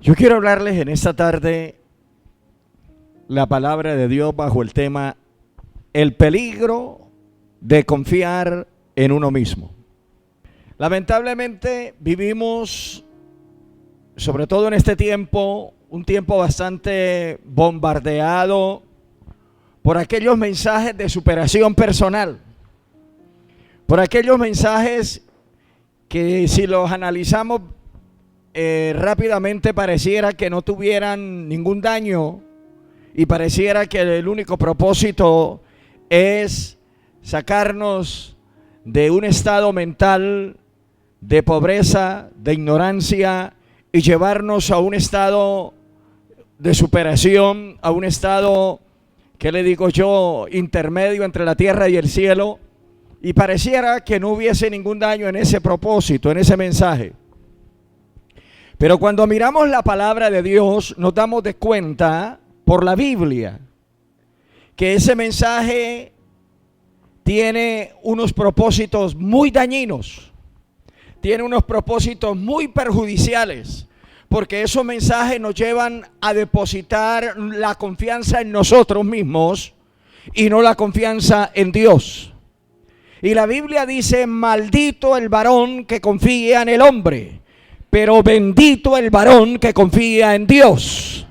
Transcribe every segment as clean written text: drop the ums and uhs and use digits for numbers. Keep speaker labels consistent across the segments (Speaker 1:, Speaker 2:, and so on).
Speaker 1: Yo quiero hablarles en esta tarde la palabra de Dios bajo el tema el peligro de confiar en uno mismo. Lamentablemente vivimos, sobre todo en este tiempo, un tiempo bastante bombardeado por aquellos mensajes de superación personal, por aquellos mensajes que si los analizamos rápidamente pareciera que no tuvieran ningún daño y pareciera que el único propósito es sacarnos de un estado mental de pobreza, de ignorancia y llevarnos a un estado de superación, a un estado, ¿qué le digo yo?, intermedio entre la tierra y el cielo, y pareciera que no hubiese ningún daño en ese propósito, en ese mensaje. Pero cuando miramos la palabra de Dios, nos damos de cuenta por la Biblia que ese mensaje tiene unos propósitos muy dañinos, tiene unos propósitos muy perjudiciales, porque esos mensajes nos llevan a depositar la confianza en nosotros mismos y no la confianza en Dios. Y la Biblia dice: maldito el varón que confía en el hombre, pero bendito el varón que confía en Dios.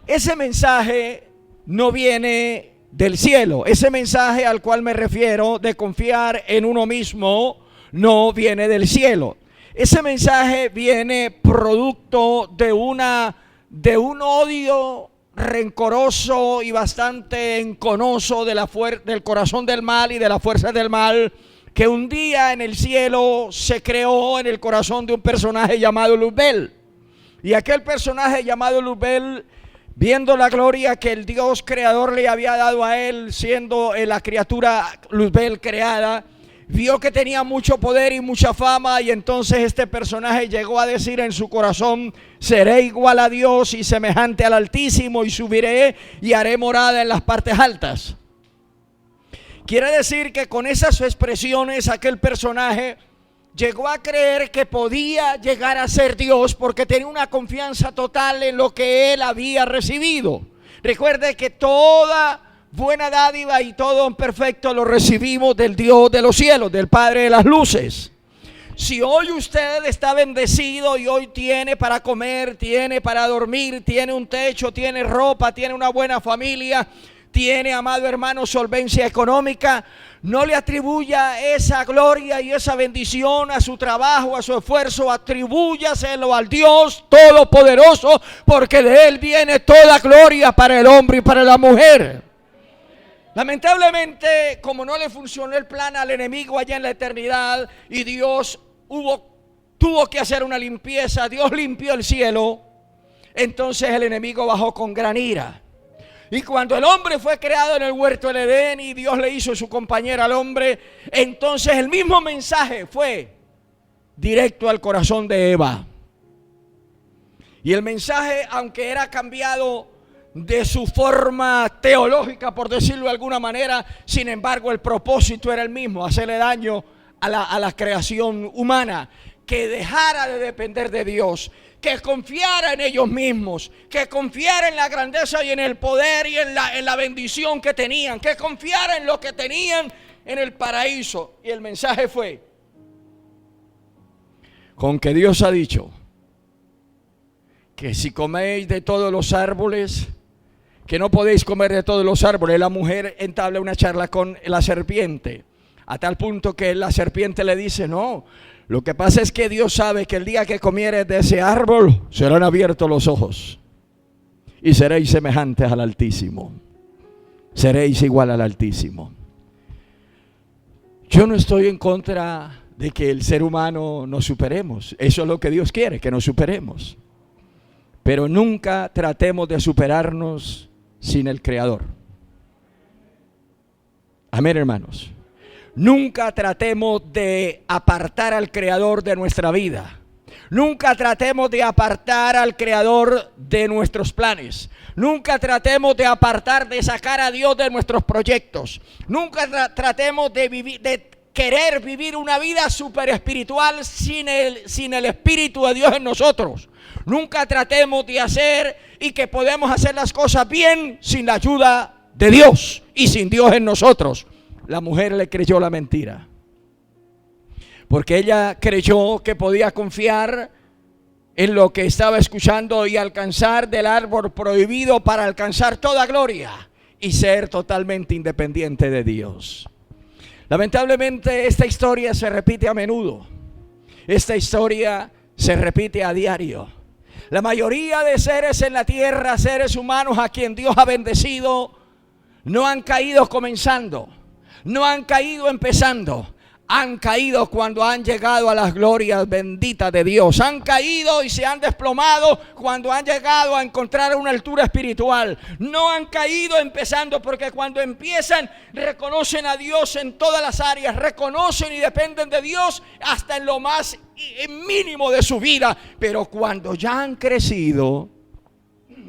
Speaker 1: Ese mensaje no viene del cielo. Ese mensaje al cual me refiero de confiar en uno mismo no viene del cielo. Ese mensaje viene producto de un odio rencoroso y bastante enconoso del corazón del mal y de la fuerza del mal, que un día en el cielo se creó en el corazón de un personaje llamado Luzbel. Y aquel personaje llamado Luzbel, viendo la gloria que el Dios creador le había dado a él, siendo la criatura Luzbel creada, vio que tenía mucho poder y mucha fama, y entonces este personaje llegó a decir en su corazón: seré igual a Dios y semejante al Altísimo, y subiré y haré morada en las partes altas. Quiere decir que con esas expresiones aquel personaje llegó a creer que podía llegar a ser Dios, porque tenía una confianza total en lo que él había recibido. Recuerde que toda buena dádiva y todo don perfecto lo recibimos del Dios de los cielos, del Padre de las luces. Si hoy usted está bendecido y hoy tiene para comer, tiene para dormir, tiene un techo, tiene ropa, tiene una buena familia, tiene, amado hermano, solvencia económica, no le atribuya esa gloria y esa bendición a su trabajo, a su esfuerzo, atribúyaselo al Dios Todopoderoso, porque de Él viene toda gloria para el hombre y para la mujer. Lamentablemente, como no le funcionó el plan al enemigo allá en la eternidad y Dios tuvo que hacer una limpieza, Dios limpió el cielo, entonces el enemigo bajó con gran ira. Y cuando el hombre fue creado en el huerto del Edén y Dios le hizo su compañera al hombre, entonces el mismo mensaje fue directo al corazón de Eva. Y el mensaje, aunque era cambiado de su forma teológica, por decirlo de alguna manera, sin embargo el propósito era el mismo: hacerle daño a la creación humana, que dejara de depender de Dios, que confiara en ellos mismos, que confiara en la grandeza y en el poder y en la bendición que tenían, que confiara en lo que tenían en el paraíso. Y el mensaje fue: con que Dios ha dicho que si coméis de todos los árboles, que no podéis comer de todos los árboles. La mujer entabla una charla con la serpiente, a tal punto que la serpiente le dice: no, lo que pasa es que Dios sabe que el día que comieres de ese árbol serán abiertos los ojos y seréis semejantes al Altísimo, seréis igual al Altísimo. Yo no estoy en contra de que el ser humano nos superemos. Eso es lo que Dios quiere, que nos superemos. Pero nunca tratemos de superarnos sin el Creador. Amén, hermanos. Nunca tratemos de apartar al Creador de nuestra vida. Nunca tratemos de apartar al Creador de nuestros planes. Nunca tratemos de apartar, de sacar a Dios de nuestros proyectos. Nunca tratemos de querer vivir una vida super espiritual sin el Espíritu de Dios en nosotros. Nunca tratemos de hacer y que podemos hacer las cosas bien sin la ayuda de Dios y sin Dios en nosotros. La mujer le creyó la mentira, porque ella creyó que podía confiar en lo que estaba escuchando y alcanzar del árbol prohibido para alcanzar toda gloria y ser totalmente independiente de Dios. Lamentablemente esta historia se repite a menudo. Esta historia se repite a diario. La mayoría de seres en la tierra, seres humanos a quien Dios ha bendecido, no han caído comenzando, no han caído empezando. Han caído cuando han llegado a las glorias benditas de Dios. Han caído y se han desplomado cuando han llegado a encontrar una altura espiritual. No han caído empezando, porque cuando empiezan reconocen a Dios en todas las áreas. Reconocen y dependen de Dios hasta en lo más mínimo de su vida. Pero cuando ya han crecido,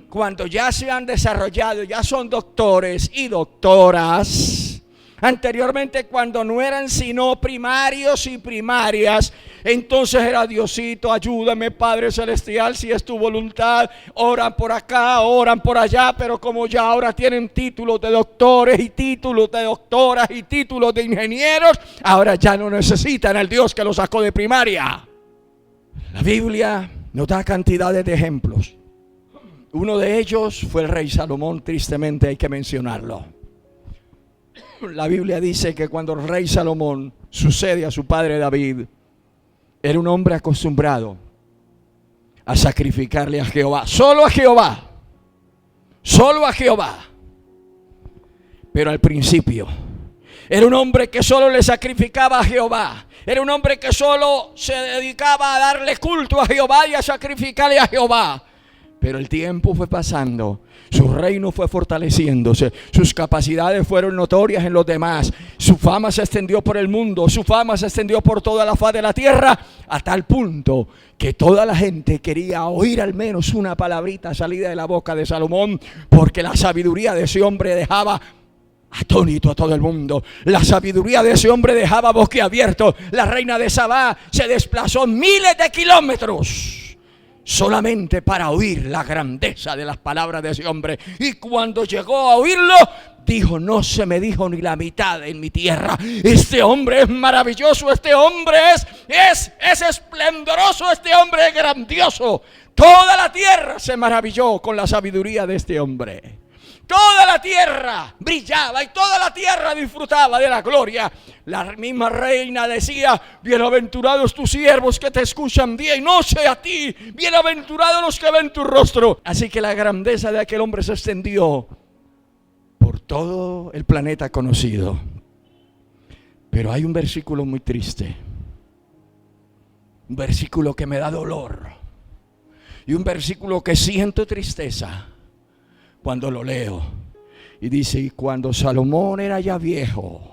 Speaker 1: cuando ya se han desarrollado, ya son doctores y doctoras. Anteriormente, cuando no eran sino primarios y primarias, entonces era: Diosito, ayúdame, Padre Celestial, si es tu voluntad. Oran por acá, oran por allá, pero como ya ahora tienen títulos de doctores y títulos de doctoras y títulos de ingenieros, ahora ya no necesitan al Dios que los sacó de primaria. La Biblia nos da cantidades de ejemplos. Uno de ellos fue el rey Salomón, tristemente hay que mencionarlo. La Biblia dice que cuando el rey Salomón sucede a su padre David, era un hombre acostumbrado a sacrificarle a Jehová, solo a Jehová, solo a Jehová. Pero al principio era un hombre que solo le sacrificaba a Jehová. Era un hombre que solo se dedicaba a darle culto a Jehová y a sacrificarle a Jehová. Pero el tiempo fue pasando, su reino fue fortaleciéndose, sus capacidades fueron notorias en los demás, su fama se extendió por el mundo, su fama se extendió por toda la faz de la tierra, a tal punto que toda la gente quería oír al menos una palabrita salida de la boca de Salomón, porque la sabiduría de ese hombre dejaba atónito a todo el mundo. La sabiduría de ese hombre dejaba boquiabierto. La reina de Sabá se desplazó miles de kilómetros solamente para oír la grandeza de las palabras de ese hombre. Y cuando llegó a oírlo, dijo: no se me dijo ni la mitad en mi tierra. Este hombre es maravilloso, este hombre es esplendoroso, este hombre es grandioso. Toda la tierra se maravilló con la sabiduría de este hombre. Toda la tierra brillaba y toda la tierra disfrutaba de la gloria. La misma reina decía: bienaventurados tus siervos que te escuchan día y noche a ti, bienaventurados los que ven tu rostro. Así que la grandeza de aquel hombre se extendió por todo el planeta conocido. Pero hay un versículo muy triste, un versículo que me da dolor y un versículo que siento tristeza cuando lo leo. Y dice: y cuando Salomón era ya viejo,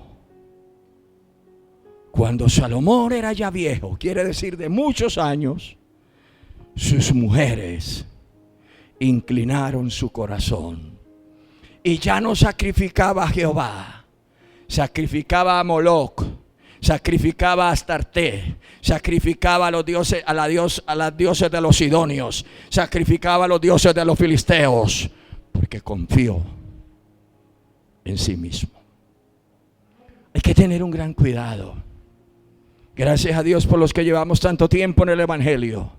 Speaker 1: quiere decir de muchos años, sus mujeres inclinaron su corazón y ya no sacrificaba a Jehová, sacrificaba a Moloc, sacrificaba a Astarte, sacrificaba a los dioses, a las dioses de los sidonios, sacrificaba a los dioses de los filisteos, porque confió en sí mismo. Hay que tener un gran cuidado. Gracias a Dios por los que llevamos tanto tiempo en el Evangelio.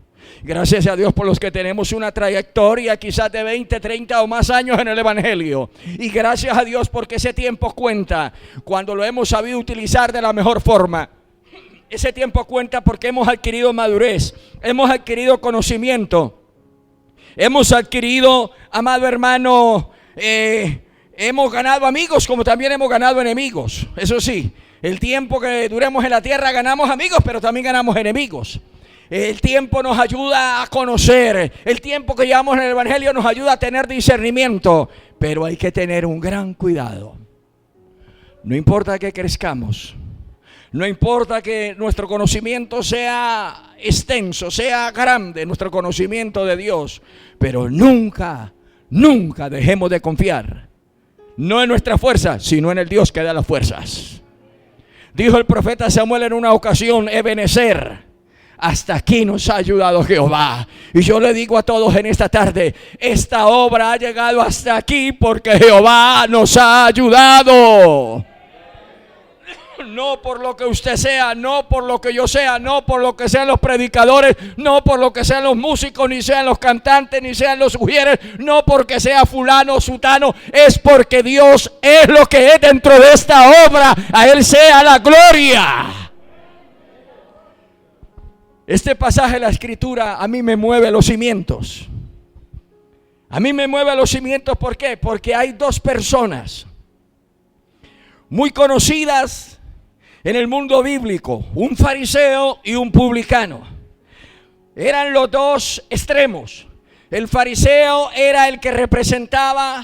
Speaker 1: Gracias a Dios por los que tenemos una trayectoria quizás de 20, 30 o más años en el Evangelio. Y gracias a Dios porque ese tiempo cuenta cuando lo hemos sabido utilizar de la mejor forma. Ese tiempo cuenta porque hemos adquirido madurez, hemos adquirido conocimiento. Hemos adquirido, amado hermano, hemos ganado amigos como también hemos ganado enemigos. Eso sí, el tiempo que duremos en la tierra ganamos amigos, pero también ganamos enemigos. El tiempo nos ayuda a conocer. El tiempo que llevamos en el Evangelio nos ayuda a tener discernimiento. Pero hay que tener un gran cuidado. No importa que crezcamos. No importa que nuestro conocimiento sea extenso, sea grande, nuestro conocimiento de Dios, pero nunca dejemos de confiar, no en nuestra fuerza, sino en el Dios que da las fuerzas. Dijo el profeta Samuel en una ocasión: Ebenezer, hasta aquí nos ha ayudado Jehová. Y yo le digo a todos en esta tarde, esta obra ha llegado hasta aquí porque Jehová nos ha ayudado. No por lo que usted sea, no por lo que yo sea, no por lo que sean los predicadores, no por lo que sean los músicos, ni sean los cantantes, ni sean los ujieres, no porque sea fulano o sutano, es porque Dios es lo que es dentro de esta obra. A Él sea la gloria. Este pasaje de la Escritura a mí me mueve los cimientos. A mí me mueve los cimientos, ¿por qué? Porque hay dos personas muy conocidas en el mundo bíblico, un fariseo y un publicano. Eran los dos extremos. El fariseo era el que representaba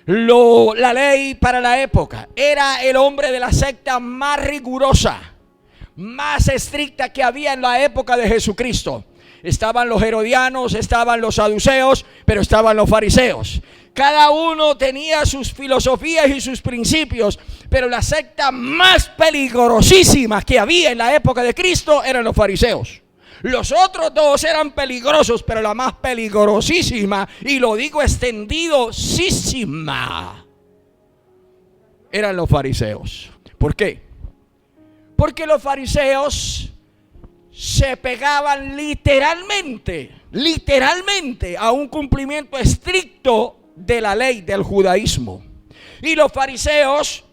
Speaker 1: la ley para la época. Era el hombre de la secta más rigurosa, más estricta que había en la época de Jesucristo. Estaban los herodianos, estaban los saduceos, pero estaban los fariseos. Cada uno tenía sus filosofías y sus principios, pero la secta más peligrosísima que había en la época de Cristo eran los fariseos. Los otros dos eran peligrosos, pero la más peligrosísima, y lo digo extendidosísima, eran los fariseos. ¿Por qué? Porque los fariseos se pegaban literalmente a un cumplimiento estricto de la ley del judaísmo. Y los fariseos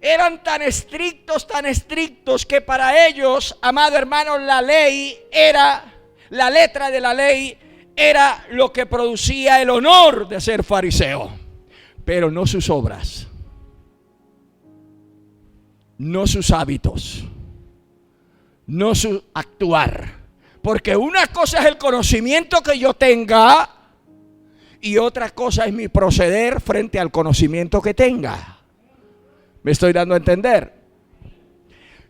Speaker 1: eran tan estrictos que para ellos, amado hermano, la letra de la ley era lo que producía el honor de ser fariseo, pero no sus obras, no sus hábitos, no su actuar. Porque una cosa es el conocimiento que yo tenga y otra cosa es mi proceder frente al conocimiento que tenga. ¿Me estoy dando a entender?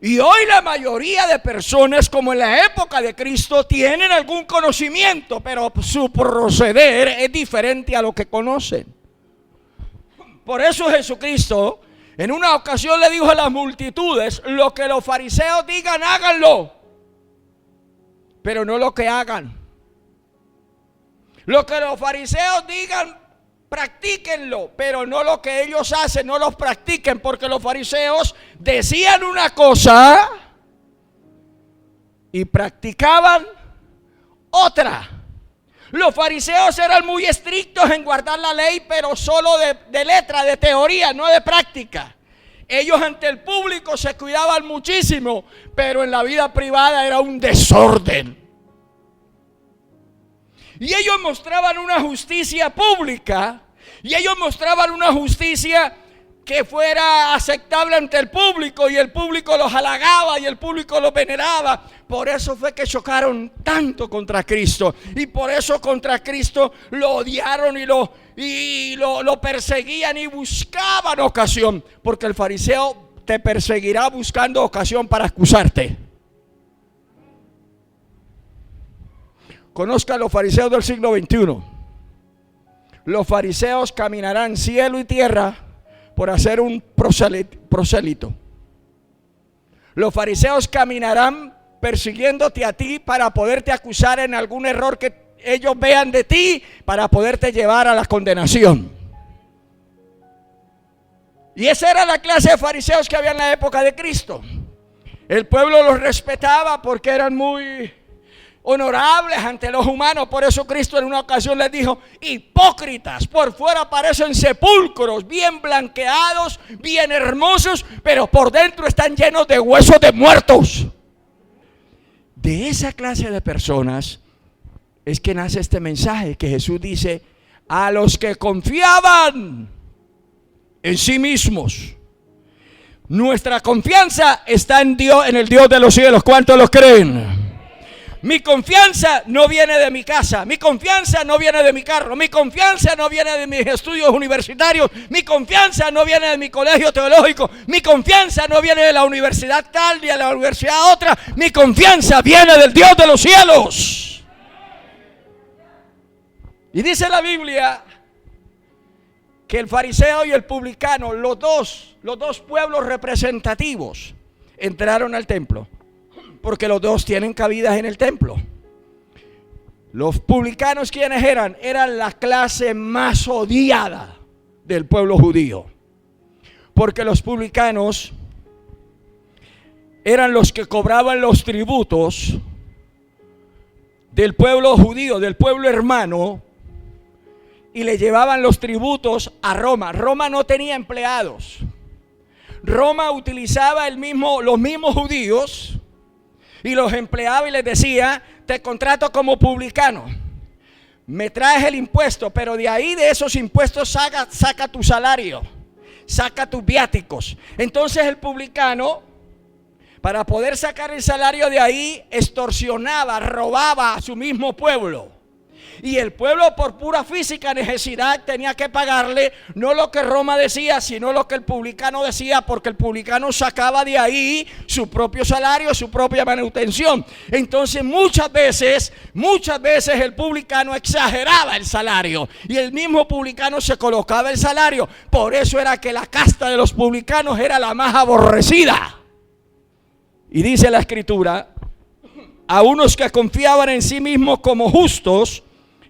Speaker 1: Y hoy la mayoría de personas, como en la época de Cristo, tienen algún conocimiento, pero su proceder es diferente a lo que conocen. Por eso Jesucristo en una ocasión le dijo a las multitudes: lo que los fariseos digan, háganlo, pero no lo que hagan. Lo que los fariseos digan, practíquenlo, pero no lo que ellos hacen, no los practiquen, porque los fariseos decían una cosa y practicaban otra. Los fariseos eran muy estrictos en guardar la ley, pero solo de letra, de teoría, no de práctica. Ellos ante el público se cuidaban muchísimo, pero en la vida privada era un desorden. Y ellos mostraban una justicia pública, y ellos mostraban una justicia que fuera aceptable ante el público, y el público los halagaba y el público los veneraba. Por eso fue que chocaron tanto contra Cristo, y por eso contra Cristo lo odiaron y lo perseguían y buscaban ocasión, porque el fariseo te perseguirá buscando ocasión para acusarte. Conozca a los fariseos del siglo XXI. Los fariseos caminarán cielo y tierra por hacer un prosélito. Los fariseos caminarán persiguiéndote a ti para poderte acusar en algún error que ellos vean de ti, para poderte llevar a la condenación. Y esa era la clase de fariseos que había en la época de Cristo. El pueblo los respetaba porque eran muy honorables ante los humanos. Por eso Cristo en una ocasión les dijo: hipócritas, por fuera parecen sepulcros, bien blanqueados, bien hermosos, pero por dentro están llenos de huesos de muertos. De esa clase de personas es que nace este mensaje que Jesús dice: a los que confiaban en sí mismos. Nuestra confianza está en Dios, en el Dios de los cielos. ¿Cuántos lo creen? Mi confianza no viene de mi casa, mi confianza no viene de mi carro, mi confianza no viene de mis estudios universitarios, mi confianza no viene de mi colegio teológico, mi confianza no viene de la universidad tal ni de la universidad otra, mi confianza viene del Dios de los cielos. Y dice la Biblia que el fariseo y el publicano, los dos pueblos representativos, entraron al templo. porque los dos tienen cabidas en el templo. Los publicanos, ¿quiénes eran? Eran la clase más odiada del pueblo judío, porque los publicanos eran los que cobraban los tributos del pueblo judío, del pueblo hermano, y le llevaban los tributos a Roma. Roma no tenía empleados. Roma utilizaba los mismos judíos y los empleaba y les decía: te contrato como publicano, me traes el impuesto, pero de ahí, de esos impuestos, saca tu salario, saca tus viáticos. Entonces el publicano, para poder sacar el salario de ahí, extorsionaba, robaba a su mismo pueblo. Y el pueblo, por pura física necesidad, tenía que pagarle no lo que Roma decía, sino lo que el publicano decía, porque el publicano sacaba de ahí su propio salario, su propia manutención. Entonces muchas veces el publicano exageraba el salario y el mismo publicano se colocaba el salario. Por eso era que la casta de los publicanos era la más aborrecida. Y dice la Escritura: a unos que confiaban en sí mismos como justos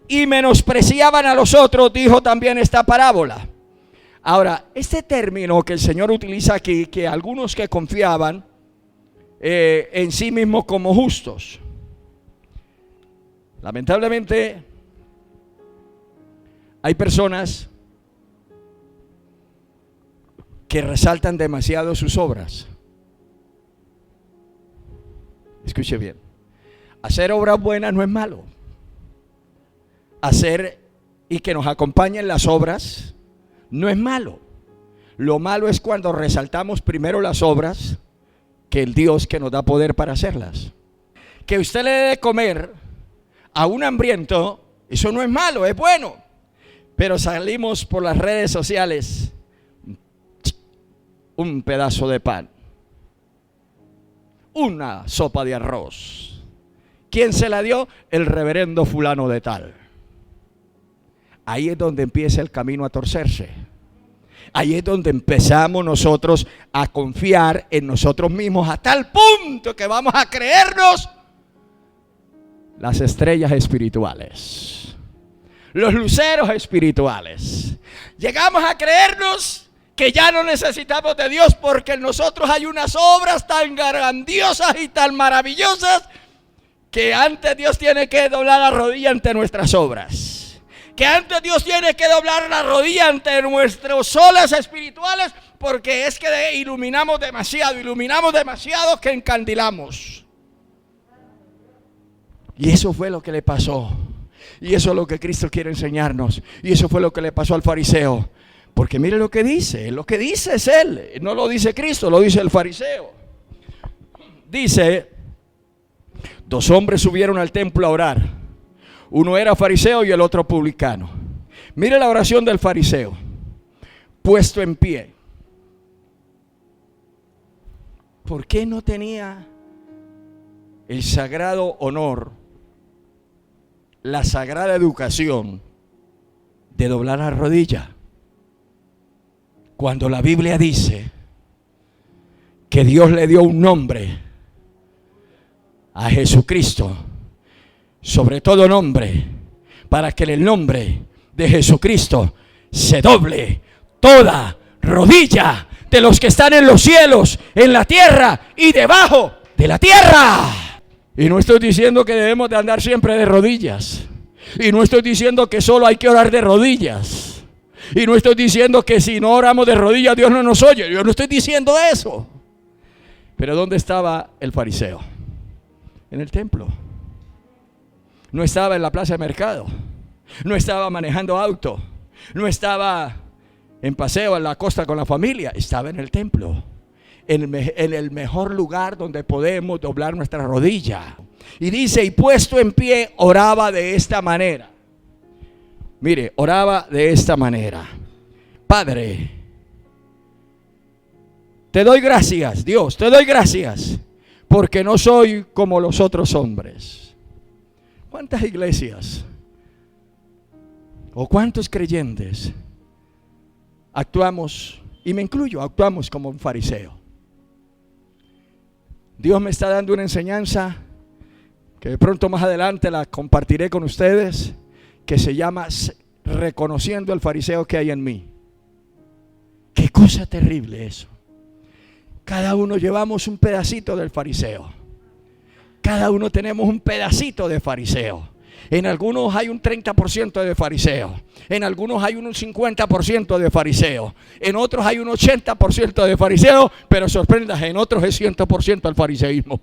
Speaker 1: y menospreciaban a los otros, dijo también esta parábola. Ahora, este término que el Señor utiliza aquí, que algunos que confiaban en sí mismos como justos, lamentablemente hay personas que resaltan demasiado sus obras. Escuche bien: hacer obras buenas no es malo. Hacer y que nos acompañen las obras no es malo. Lo malo es cuando resaltamos primero las obras que el Dios que nos da poder para hacerlas. Que usted le dé de comer a un hambriento, eso no es malo, es bueno. Pero salimos por las redes sociales: un pedazo de pan, una sopa de arroz. ¿Quién se la dio? El reverendo fulano de tal. Ahí es donde empieza el camino a torcerse. Ahí es donde empezamos nosotros a confiar en nosotros mismos, a tal punto que vamos a creernos las estrellas espirituales, los luceros espirituales. Llegamos a creernos que ya no necesitamos de Dios, porque en nosotros hay unas obras tan grandiosas y tan maravillosas que antes Dios tiene que doblar la rodilla ante nuestras obras. Que antes Dios tiene que doblar la rodilla ante nuestros soles espirituales, porque es que iluminamos demasiado que encandilamos. Y eso fue lo que le pasó. Y eso es lo que Cristo quiere enseñarnos. Y eso fue lo que le pasó al fariseo. Porque mire lo que dice es él, no lo dice Cristo, lo dice el fariseo. Dice: 2 hombres subieron al templo a orar. Uno era fariseo y el otro publicano. Mire la oración del fariseo: puesto en pie. ¿Por qué no tenía el sagrado honor, la sagrada educación de doblar la rodilla? Cuando la Biblia dice que Dios le dio un nombre a Jesucristo, sobre todo nombre, para que en el nombre de Jesucristo se doble toda rodilla de los que están en los cielos, en la tierra y debajo de la tierra. Y no estoy diciendo que debemos de andar siempre de rodillas. Y no estoy diciendo que solo hay que orar de rodillas. Y no estoy diciendo que si no oramos de rodillas Dios no nos oye. Yo no estoy diciendo eso. Pero ¿dónde estaba el fariseo? En el templo. No estaba en la plaza de mercado, no estaba manejando auto, no estaba en paseo en la costa con la familia, estaba en el templo, en el mejor lugar donde podemos doblar nuestra rodilla. Y dice: y puesto en pie, oraba de esta manera. Mire, oraba de esta manera: Padre, te doy gracias, Dios, te doy gracias, porque no soy como los otros hombres. ¿Cuántas iglesias o cuántos creyentes actuamos, y me incluyo, actuamos como un fariseo? Dios me está dando una enseñanza que de pronto más adelante la compartiré con ustedes, que se llama reconociendo al fariseo que hay en mí. Qué cosa terrible eso. Cada uno llevamos un pedacito del fariseo. Cada uno tenemos un pedacito de fariseo. En algunos hay un 30% de fariseo. En algunos hay un 50% de fariseo. En otros hay un 80% de fariseo. Pero sorprendas, en otros es 100% el fariseísmo.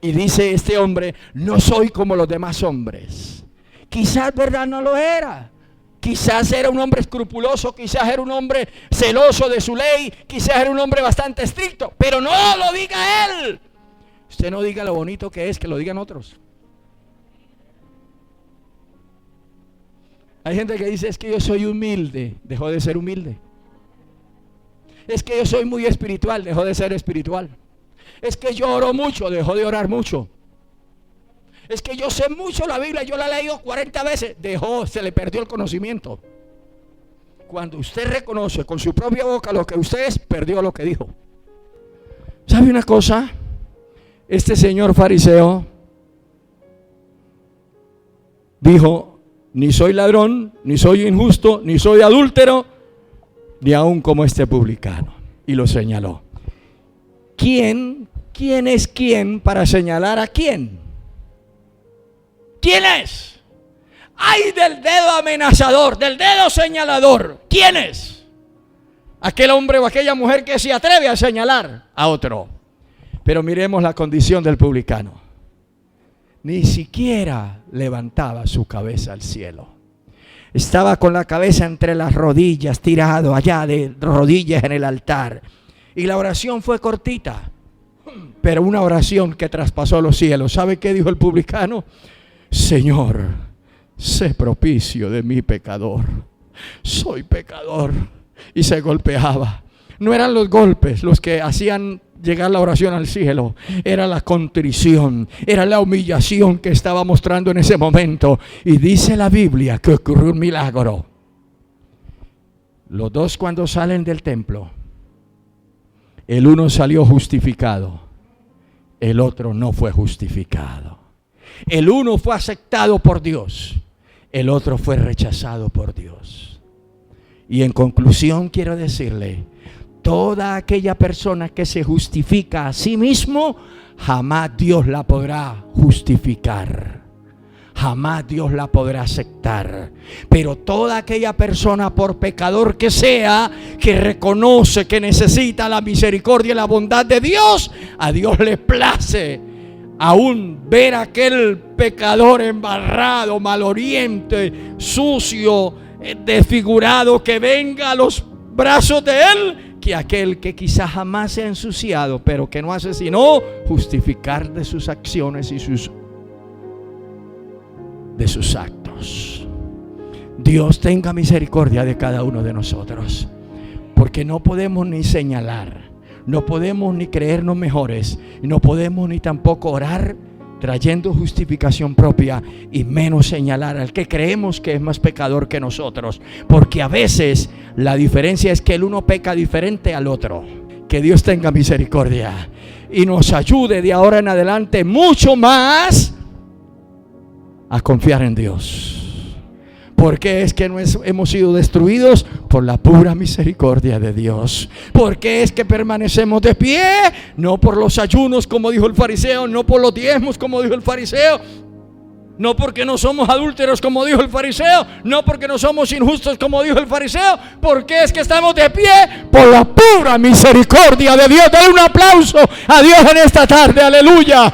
Speaker 1: Y dice este hombre: no soy como los demás hombres. Quizás, ¿verdad?, no lo era. Quizás era un hombre escrupuloso, quizás era un hombre celoso de su ley, quizás era un hombre bastante estricto. Pero no lo diga él. Usted no diga lo bonito que es, que lo digan otros. Hay gente que dice: es que yo soy humilde. Dejó de ser humilde. Es que yo soy muy espiritual. Dejó de ser espiritual. Es que yo oro mucho. Dejó de orar mucho. Es que yo sé mucho la Biblia, yo la he leído 40 veces. Se le perdió el conocimiento. Cuando usted reconoce con su propia boca lo que usted es, perdió lo que dijo. ¿Sabe una cosa? Este señor fariseo dijo: ni soy ladrón, ni soy injusto, ni soy adúltero, ni aún como este publicano. Y lo señaló. ¿Quién es quién para señalar a quién? ¿Quién es? ¡Ay del dedo amenazador, del dedo señalador! ¿Quién es? Aquel hombre o aquella mujer que se atreve a señalar a otro. Pero miremos la condición del publicano. Ni siquiera levantaba su cabeza al cielo. Estaba con la cabeza entre las rodillas, tirado allá de rodillas en el altar. Y la oración fue cortita, pero una oración que traspasó los cielos. ¿Sabe qué dijo el publicano? Señor, sé propicio de mi pecador. Soy pecador. Y se golpeaba. No eran los golpes los que hacían llegar la oración al cielo. Era la contrición, era la humillación que estaba mostrando en ese momento. Y dice la Biblia que ocurrió un milagro. Los dos, cuando salen del templo, el uno salió justificado, el otro no fue justificado. El uno fue aceptado por Dios, el otro fue rechazado por Dios. Y en conclusión quiero decirle: toda aquella persona que se justifica a sí mismo, jamás Dios la podrá justificar. Jamás Dios la podrá aceptar. Pero toda aquella persona, por pecador que sea, que reconoce que necesita la misericordia y la bondad de Dios, a Dios le place aún ver a aquel pecador embarrado, maloriente, sucio, desfigurado, que venga a los brazos de Él, que aquel que quizás jamás se ha ensuciado, pero que no hace sino justificar de sus acciones y de sus actos. Dios tenga misericordia de cada uno de nosotros, porque no podemos ni señalar, no podemos ni creernos mejores, y no podemos ni tampoco orar trayendo justificación propia, y menos señalar al que creemos que es más pecador que nosotros, porque a veces la diferencia es que el uno peca diferente al otro. Que Dios tenga misericordia y nos ayude de ahora en adelante mucho más a confiar en Dios. Porque es que no hemos sido destruidos por la pura misericordia de Dios. Porque es que permanecemos de pie, no por los ayunos como dijo el fariseo, no por los diezmos como dijo el fariseo, no porque no somos adúlteros como dijo el fariseo, no porque no somos injustos como dijo el fariseo, porque es que estamos de pie por la pura misericordia de Dios. Dale un aplauso a Dios en esta tarde, aleluya.